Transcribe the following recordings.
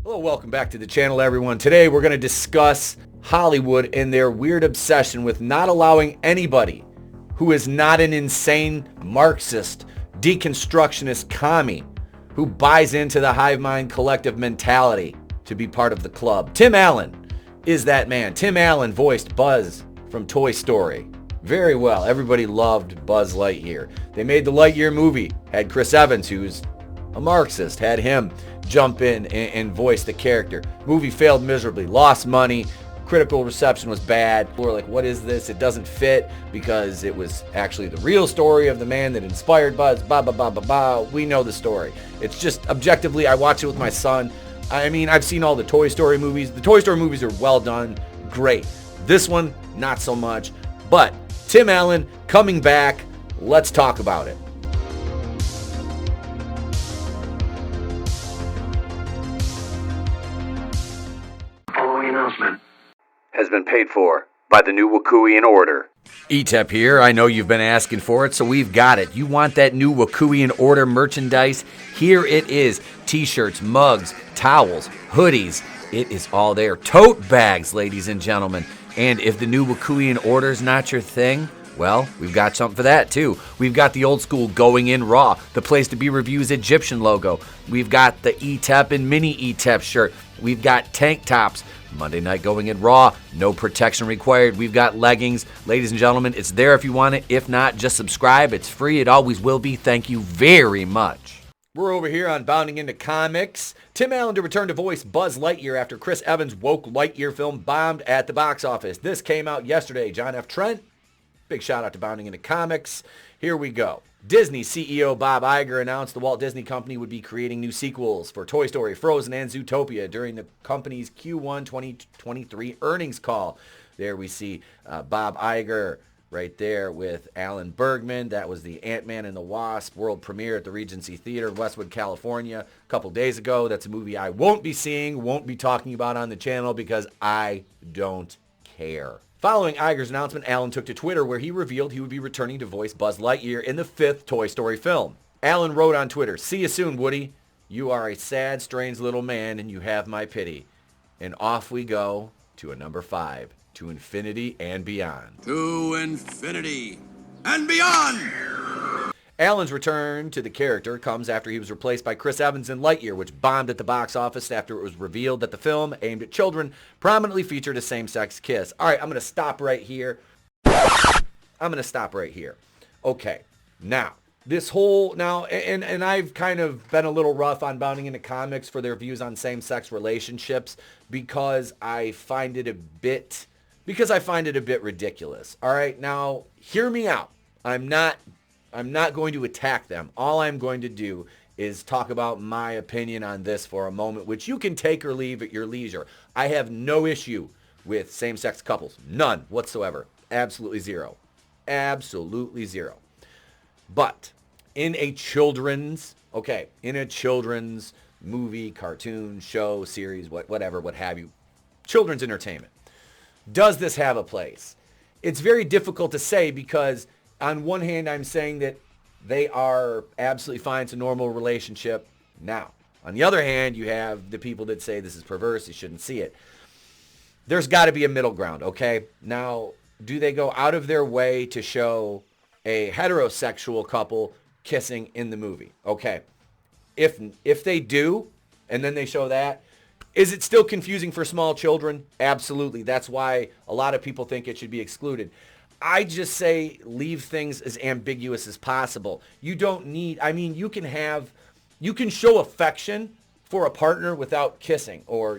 Hello, welcome back to the channel, everyone. Today we're going to discuss Hollywood and their weird obsession with not allowing anybody who is not an insane Marxist, deconstructionist commie who buys into the hive mind collective mentality to be part of the club. Tim Allen is that man. Tim Allen voiced Buzz from Toy Story. Very well. Everybody loved Buzz Lightyear. They made the Lightyear movie. Had Chris Evans, who's a Marxist, had him jump in and voice the character. Movie failed miserably, lost money, critical reception was bad. People were like, what is this? It doesn't fit because it was actually the real story of the man that inspired Buzz, blah, blah, blah, blah, blah. We know the story. It's just objectively, I watch it with my son. I mean, I've seen all the Toy Story movies. The Toy Story movies are well done, great. This one, not so much. But Tim Allen coming back, let's talk about it. Announcement has been paid for by the new Wakuian Order. ETEP here. I know you've been asking for it, so we've got it. You want that new Wakuian Order merchandise? Here it is. T-shirts, mugs, towels, hoodies. It is all there. Tote bags, ladies and gentlemen. And if the new Wakuian Order is not your thing, well, we've got something for that too. We've got the old school Going In Raw, the place to be reviews Egyptian logo. We've got the ETEP and mini ETEP shirt. We've got tank tops. Monday night Going In Raw, no protection required. We've got leggings. Ladies and gentlemen, it's there if you want it. If not, just subscribe. It's free. It always will be. Thank you very much. We're over here on Bounding Into Comics. Tim Allen to return to voice Buzz Lightyear after Chris Evans' woke Lightyear film bombed at the box office. This came out yesterday. John F. Trent, big shout out to Bounding Into Comics. Here we go. Disney CEO Bob Iger announced the Walt Disney Company would be creating new sequels for Toy Story, Frozen, and Zootopia during the company's Q1 2023 earnings call. There we see Bob Iger right there with Alan Bergman. That was the Ant-Man and the Wasp world premiere at the Regency Theater in Westwood, California a couple days ago. That's a movie I won't be seeing, won't be talking about on the channel because I don't care. Following Iger's announcement, Allen took to Twitter where he revealed he would be returning to voice Buzz Lightyear in the 5th Toy Story film. Allen wrote on Twitter, "See you soon, Woody. You are a sad, strange little man and you have my pity." And off we go to a number 5, to infinity and beyond. To infinity and beyond! Allen's return to the character comes after he was replaced by Chris Evans in Lightyear, which bombed at the box office after it was revealed that the film, aimed at children, prominently featured a same-sex kiss. All right, I'm going to stop right here. Okay, now, this whole, and I've kind of been a little rough on Bounding Into Comics for their views on same-sex relationships because I find it a bit ridiculous. All right, now, hear me out. I'm not going to attack them. All I'm going to do is talk about my opinion on this for a moment, which you can take or leave at your leisure. I have no issue with same-sex couples. None whatsoever. Absolutely zero. Absolutely zero. But in a children's movie, cartoon, show, series, whatever, what have you, children's entertainment, does this have a place? It's very difficult to say because on one hand, I'm saying that they are absolutely fine. It's a normal relationship now. On the other hand, you have the people that say this is perverse. You shouldn't see it. There's got to be a middle ground, okay? Now, do they go out of their way to show a heterosexual couple kissing in the movie? Okay. If they do, and then they show that, is it still confusing for small children? Absolutely. That's why a lot of people think it should be excluded. I just say leave things as ambiguous as possible. You don't need, you can show affection for a partner without kissing or,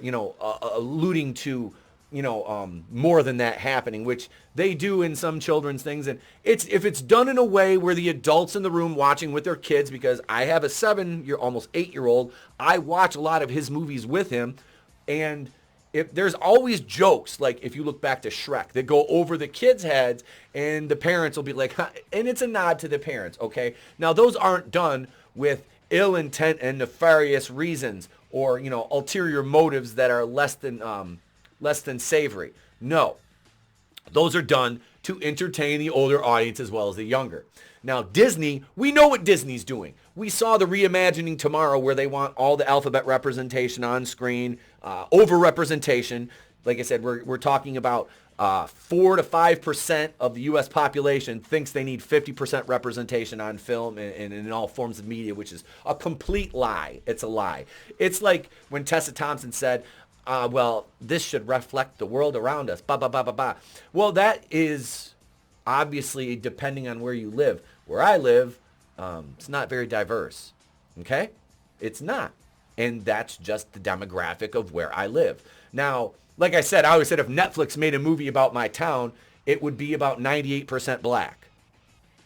alluding to, more than that happening, which they do in some children's things. And if it's done in a way where the adults in the room watching with their kids, because I have a 7-year, almost 8-year-old, I watch a lot of his movies with him, and if there's always jokes, like if you look back to Shrek, that go over the kids' heads and the parents will be like, huh, and it's a nod to the parents, okay? Now, those aren't done with ill intent and nefarious reasons or, ulterior motives that are less than savory. No, those are done to entertain the older audience as well as the younger. Now, Disney, we know what Disney's doing. We saw the reimagining tomorrow where they want all the alphabet representation on screen, over-representation. Like I said, we're talking about 4 to 5% of the U.S. population thinks they need 50% representation on film and in all forms of media, which is a complete lie. It's a lie. It's like when Tessa Thompson said, well, this should reflect the world around us, bah, bah, bah, bah, bah. Well, that is obviously depending on where you live. Where I live, it's not very diverse, okay? It's not. And that's just the demographic of where I live. Now, like I said, I always said if Netflix made a movie about my town, it would be about 98% black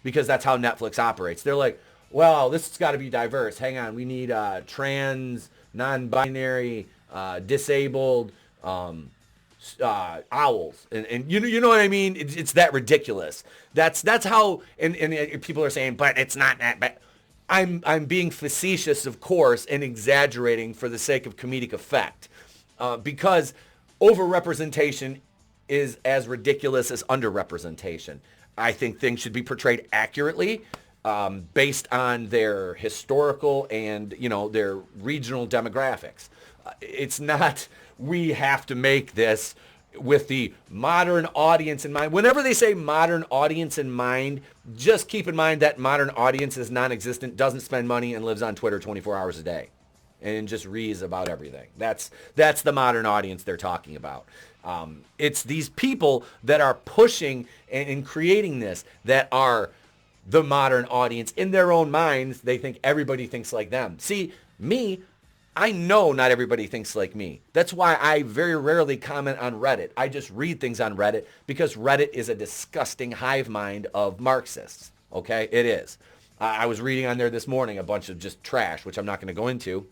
because that's how Netflix operates. They're like, well, this has got to be diverse. Hang on, we need trans, non-binary, disabled, owls, and you know what I mean. It's that ridiculous. That's how. And people are saying, but it's not that bad. I'm being facetious, of course, and exaggerating for the sake of comedic effect, because overrepresentation is as ridiculous as underrepresentation. I think things should be portrayed accurately, based on their historical and their regional demographics. It's not, we have to make this with the modern audience in mind. Whenever they say modern audience in mind, just keep in mind that modern audience is non-existent, doesn't spend money, and lives on Twitter 24 hours a day and just reads about everything. That's the modern audience they're talking about. It's these people that are pushing and creating this that are the modern audience. In their own minds, they think everybody thinks like them. See, me, I know not everybody thinks like me. That's why I very rarely comment on Reddit. I just read things on Reddit because Reddit is a disgusting hive mind of Marxists. Okay, it is. I was reading on there this morning a bunch of just trash, which I'm not going to go into.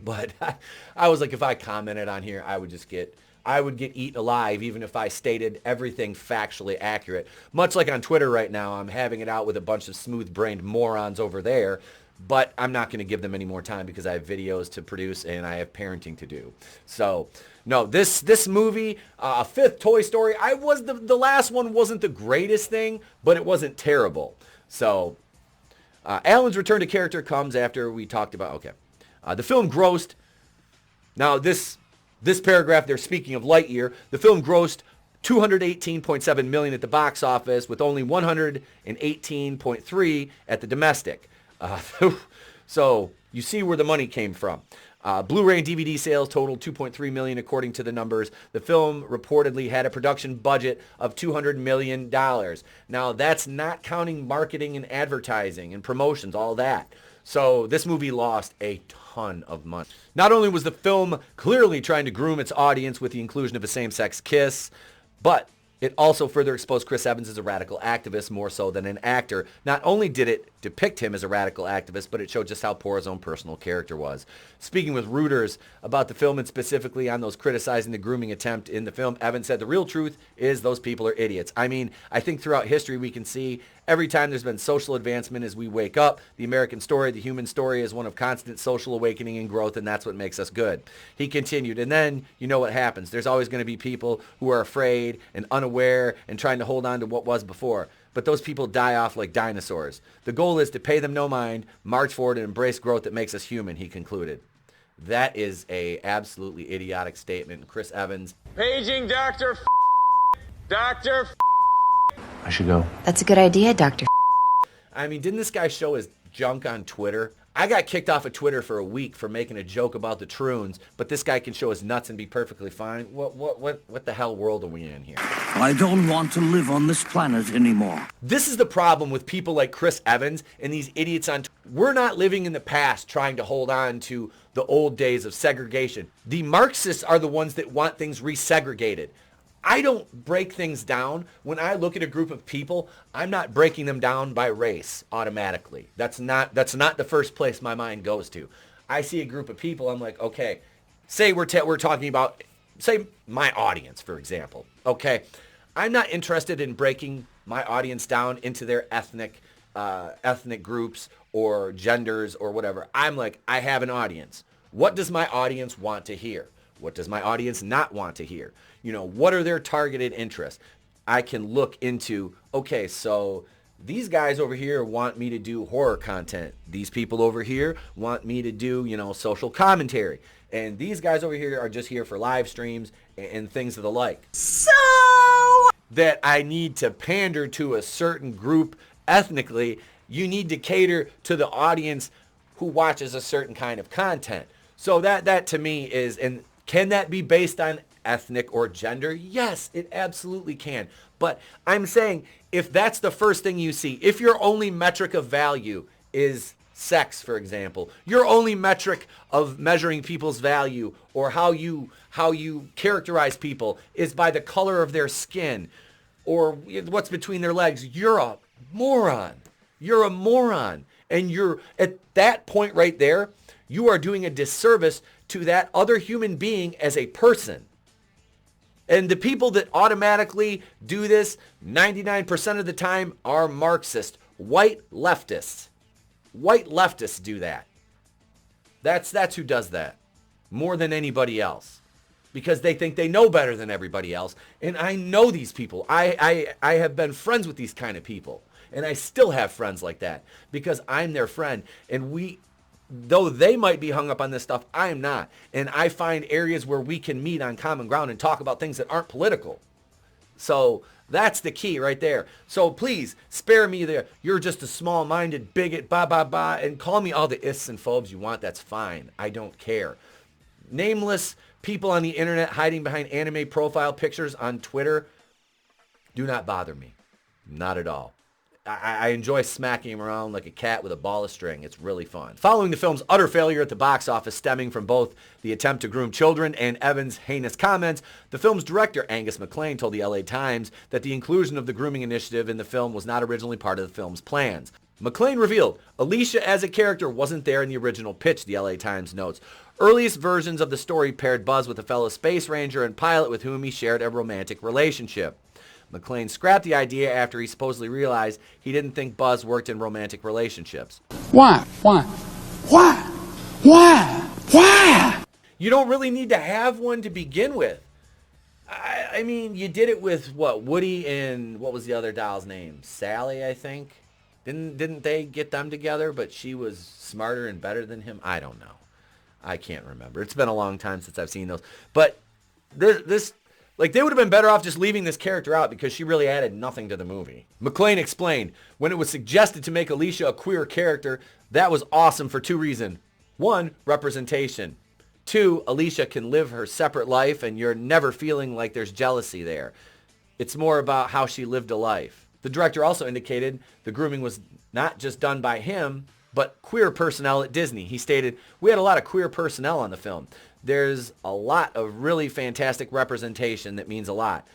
But I was like, if I commented on here, I would get eaten alive, even if I stated everything factually accurate. Much like on Twitter right now, I'm having it out with a bunch of smooth-brained morons over there. But I'm not going to give them any more time because I have videos to produce and I have parenting to do. So, no, this movie, fifth Toy Story, the last one wasn't the greatest thing, but it wasn't terrible. So, Alan's return to character comes after we talked about, okay. The film grossed, now this paragraph, they're speaking of Lightyear, the film grossed $218.7 million at the box office with only $118.3 at the domestic. So you see where the money came from. Blu-ray and DVD sales totaled $2.3 million according to the numbers. The film reportedly had a production budget of $200 million. Now that's not counting marketing and advertising and promotions, all that. So this movie lost a ton of money. Not only was the film clearly trying to groom its audience with the inclusion of a same-sex kiss, but it also further exposed Chris Evans as a radical activist more so than an actor. Not only did it depict him as a radical activist, but it showed just how poor his own personal character was. Speaking with Reuters about the film and specifically on those criticizing the grooming attempt in the film, Evans said the real truth is those people are idiots. I mean, I think throughout history we can see every time there's been social advancement as we wake up, the American story, the human story is one of constant social awakening and growth, and that's what makes us good. He continued, and then you know what happens. There's always going to be people who are afraid and unaware and trying to hold on to what was before. But those people die off like dinosaurs. The goal is to pay them no mind, march forward, and embrace growth that makes us human, he concluded. That is a absolutely idiotic statement. Chris Evans. Paging Dr. Dr. I should go. That's a good idea, Dr. I mean, didn't this guy show his junk on Twitter? I got kicked off of Twitter for a week for making a joke about the Troons, but this guy can show his nuts and be perfectly fine. What the hell world are we in here? I don't want to live on this planet anymore. This is the problem with people like Chris Evans and these idiots on Twitter. We're not living in the past trying to hold on to the old days of segregation. The Marxists are the ones that want things resegregated. I don't break things down. When I look at a group of people, I'm not breaking them down by race automatically. That's not the first place my mind goes to. I see a group of people, I'm like, okay, say we're talking about, say my audience, for example. Okay, I'm not interested in breaking my audience down into their ethnic groups or genders or whatever. I'm like, I have an audience. What does my audience want to hear? What does my audience not want to hear? You know, what are their targeted interests? I can look into, okay, so these guys over here want me to do horror content. These people over here want me to do, social commentary. And these guys over here are just here for live streams and things of the like. So that I need to pander to a certain group ethnically. You need to cater to the audience who watches a certain kind of content. So that to me is, and can that be based on ethnic or gender? Yes, it absolutely can. But I'm saying, if that's the first thing you see, if your only metric of value is sex, for example, your only metric of measuring people's value or how you characterize people is by the color of their skin or what's between their legs, you're a moron. You're a moron. And you're at that point right there, you are doing a disservice to that other human being as a person. And the people that automatically do this 99% of the time are Marxist, white leftists. White leftists do that. That's who does that more than anybody else, because they think they know better than everybody else. And I know these people. I have been friends with these kind of people, and I still have friends like that because I'm their friend. And though they might be hung up on this stuff, I am not. And I find areas where we can meet on common ground and talk about things that aren't political. So that's the key right there. So please spare me the, you're just a small-minded bigot, and call me all the ists and phobes you want. That's fine. I don't care. Nameless people on the internet hiding behind anime profile pictures on Twitter do not bother me. Not at all. I enjoy smacking him around like a cat with a ball of string. It's really fun. Following the film's utter failure at the box office, stemming from both the attempt to groom children and Evans' heinous comments, the film's director, Angus MacLane, told the LA Times that the inclusion of the grooming initiative in the film was not originally part of the film's plans. MacLane revealed, Alicia as a character wasn't there in the original pitch, the LA Times notes. Earliest versions of the story paired Buzz with a fellow space ranger and pilot with whom he shared a romantic relationship. MacLane scrapped the idea after he supposedly realized he didn't think Buzz worked in romantic relationships. Why? You don't really need to have one to begin with. I mean, you did it with, Woody and, what was the other doll's name? Sally, I think? Didn't they get them together, but she was smarter and better than him? I don't know. I can't remember. It's been a long time since I've seen those. But this they would have been better off just leaving this character out because she really added nothing to the movie. MacLane explained, when it was suggested to make Alicia a queer character, that was awesome for two reasons. One, representation. Two, Alicia can live her separate life and you're never feeling like there's jealousy there. It's more about how she lived a life. The director also indicated the grooming was not just done by him, but queer personnel at Disney. He stated, we had a lot of queer personnel on the film. There's a lot of really fantastic representation that means a lot.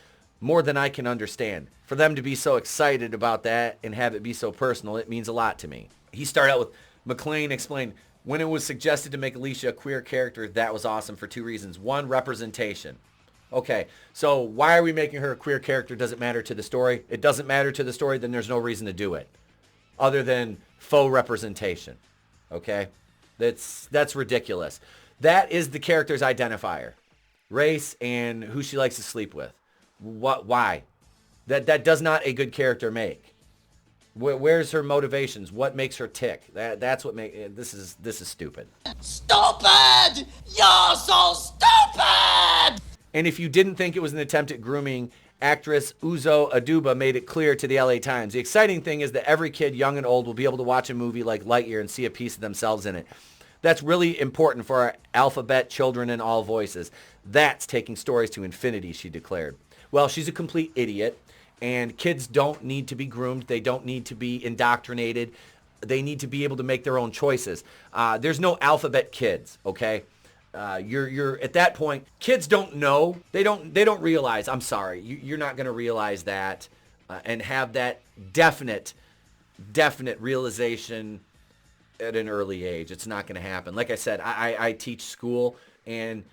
More than I can understand. For them to be so excited about that and have it be so personal, it means a lot to me. He started out with, MacLane explained, when it was suggested to make Alicia a queer character, that was awesome for two reasons. One, representation. Okay, so why are we making her a queer character? Does it matter to the story? It doesn't matter to the story, then there's no reason to do it. Other than faux representation. Okay? That's ridiculous. That is the character's identifier. Race and who she likes to sleep with. Why? That does not a good character make. Where's her motivations? What makes her tick? That's what this is stupid. Stupid! You're so stupid! And if you didn't think it was an attempt at grooming, actress Uzo Aduba made it clear to the LA Times. The exciting thing is that every kid, young and old, will be able to watch a movie like Lightyear and see a piece of themselves in it. That's really important for our alphabet children in all voices. That's taking stories to infinity, she declared. Well, she's a complete idiot, and kids don't need to be groomed. They don't need to be indoctrinated. They need to be able to make their own choices. There's no alphabet kids, okay? You're at that point, kids don't know. They don't realize, I'm sorry, you're not going to realize that and have that definite realization at an early age. It's not going to happen. Like I said, I teach school, and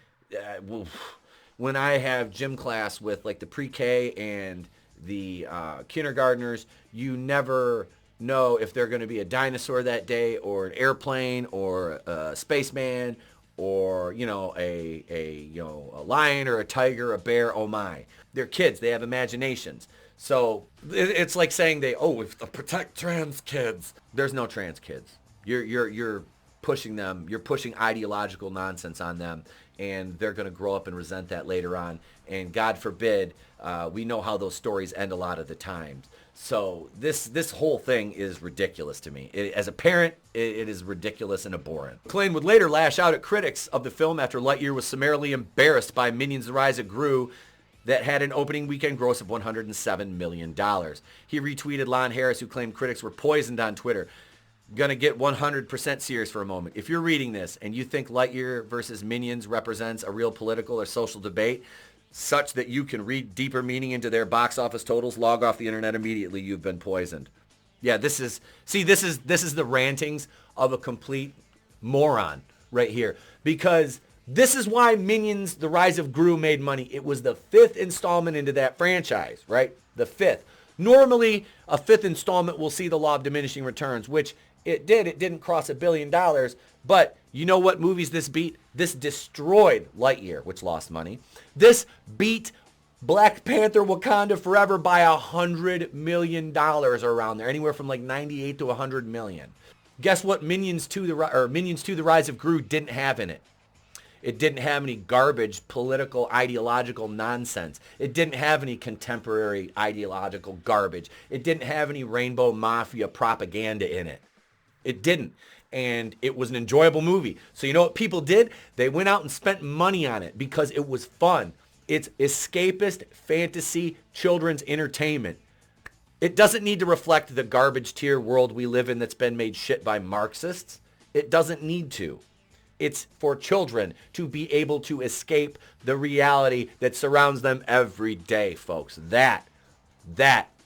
when I have gym class with like the pre-K and the kindergartners, you never know if they're going to be a dinosaur that day or an airplane or a spaceman or a lion or a tiger, a bear. Oh my. They're kids. They have imaginations. So it's like saying if to protect trans kids. There's no trans kids. You're pushing them. You're pushing ideological nonsense on them, and they're going to grow up and resent that later on. And God forbid, we know how those stories end a lot of the times. So this whole thing is ridiculous to me. As a parent, it is ridiculous and abhorrent. McClane would later lash out at critics of the film after Lightyear was summarily embarrassed by Minions: The Rise of Gru, that had an opening weekend gross of $107 million. He retweeted Lon Harris, who claimed critics were poisoned on Twitter. Gonna get 100% serious for a moment. If you're reading this and you think Lightyear versus Minions represents a real political or social debate such that you can read deeper meaning into their box office totals, log off the internet immediately. You've been poisoned. Yeah, this is the rantings of a complete moron right here, because this is why Minions: The Rise of Gru made money. It was the 5th installment into that franchise, right? The 5th. Normally, a 5th installment will see the law of diminishing returns, which it did. It didn't cross $1 billion, but you know what movies this beat? This destroyed Lightyear, which lost money. This beat Black Panther: Wakanda Forever by $100 million around there, anywhere from like 98 to 100 million. Guess what Minions 2: The Rise of Gru didn't have in it? It didn't have any garbage, political, ideological nonsense. It didn't have any contemporary ideological garbage. It didn't have any rainbow mafia propaganda in it. It didn't. And it was an enjoyable movie. So you know what people did? They went out and spent money on it because it was fun. It's escapist, fantasy, children's entertainment. It doesn't need to reflect the garbage tier world we live in that's been made shit by Marxists. It doesn't need to. It's for children to be able to escape the reality that surrounds them every day, folks. That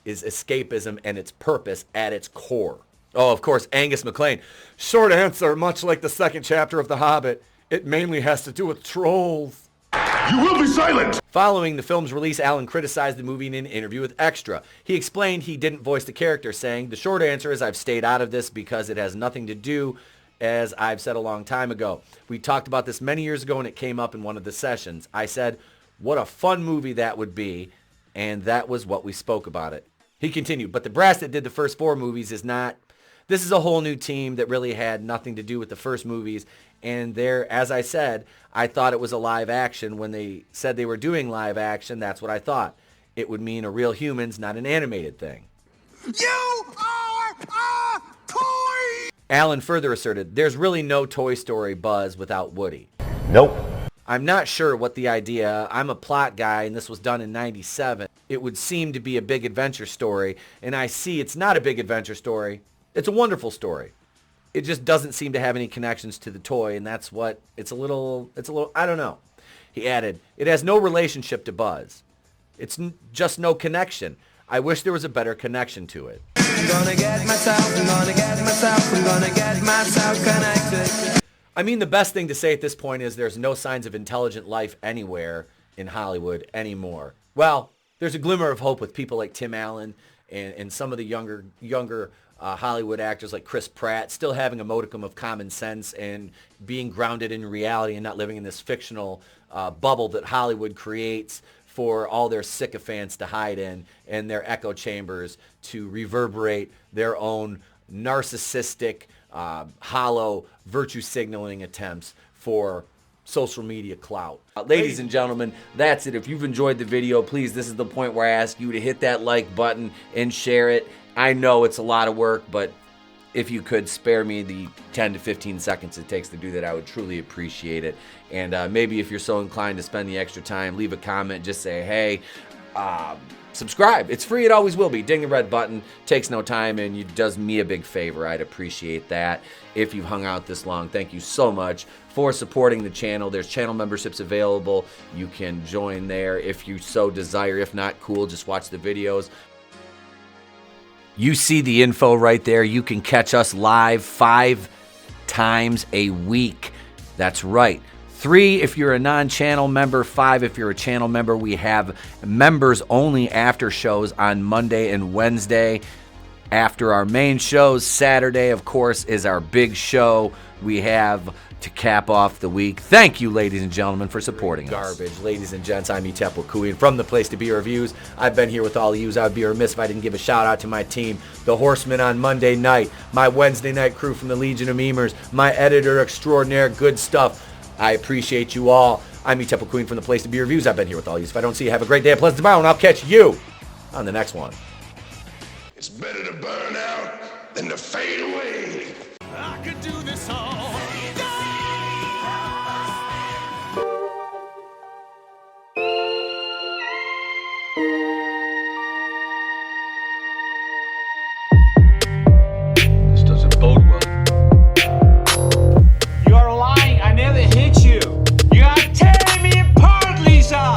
is escapism and its purpose at its core. Oh, of course, Angus MacLean. Short answer, much like the second chapter of The Hobbit, it mainly has to do with trolls. You will be silent! Following the film's release, Alan criticized the movie in an interview with Extra. He explained he didn't voice the character, saying, "The short answer is I've stayed out of this because it has nothing to do, as I've said a long time ago. We talked about this many years ago and it came up in one of the sessions. I said, what a fun movie that would be, and that was what we spoke about it." He continued, "But the brass that did the first 4 movies is not. This is a whole new team that really had nothing to do with the first movies. And there, as I said, I thought it was a live action. When they said they were doing live action, that's what I thought. It would mean a real humans, not an animated thing." You are a toy! Alan further asserted, "There's really no Toy Story buzz without Woody." Nope. I'm not sure what the idea. I'm a plot guy, and this was done in '97. It would seem to be a big adventure story, and I see it's not a big adventure story. It's a wonderful story. It just doesn't seem to have any connections to the toy, and that's what, it's a little, I don't know. He added, "It has no relationship to Buzz. It's just no connection. I wish there was a better connection to it." I'm gonna get myself connected. I mean, the best thing to say at this point is there's no signs of intelligent life anywhere in Hollywood anymore. Well, there's a glimmer of hope with people like Tim Allen and some of the younger Hollywood actors like Chris Pratt still having a modicum of common sense and being grounded in reality and not living in this fictional bubble that Hollywood creates for all their sycophants to hide in and their echo chambers to reverberate their own narcissistic, hollow virtue signaling attempts for social media clout. Ladies and gentlemen, that's it. If you've enjoyed the video, please, this is the point where I ask you to hit that like button and share it. I know it's a lot of work, but if you could spare me the 10 to 15 seconds it takes to do that, I would truly appreciate it. And maybe if you're so inclined to spend the extra time, leave a comment, just say, hey, subscribe. It's free. It always will be. Ding the red button. Takes no time, and it does me a big favor. I'd appreciate that. If you've hung out this long, thank you so much for supporting the channel. There's channel memberships available. You can join there if you so desire. If not, cool, just watch the videos. You see the info right there. You can catch us live 5 times a week. That's right. 3 if you're a non-channel member, 5 if you're a channel member. We have members only after shows on Monday and Wednesday. After our main shows, Saturday, of course, is our big show. We have to cap off the week. Thank you, ladies and gentlemen, for supporting us. Garbage. Ladies and gents, I'm Etep Wakuian from The Place to Be Reviews. I've been here with all of you. I would be remiss if I didn't give a shout out to my team, the Horsemen on Monday night, my Wednesday night crew from the Legion of Memers, my editor extraordinaire, Goodstuff. I appreciate you all. I'm Etep Wakuian from The Place to Be Reviews. I've been here with all of you. If I don't see you, have a great day, a pleasant tomorrow, and I'll catch you on the next one. It's better to burn out than to fade away. I could do this all. This doesn't bode well. You're lying. I never hit you. You are tearing me apart, Lisa.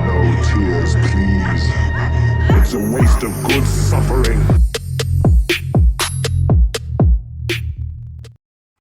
No tears, please. It's a waste of good suffering.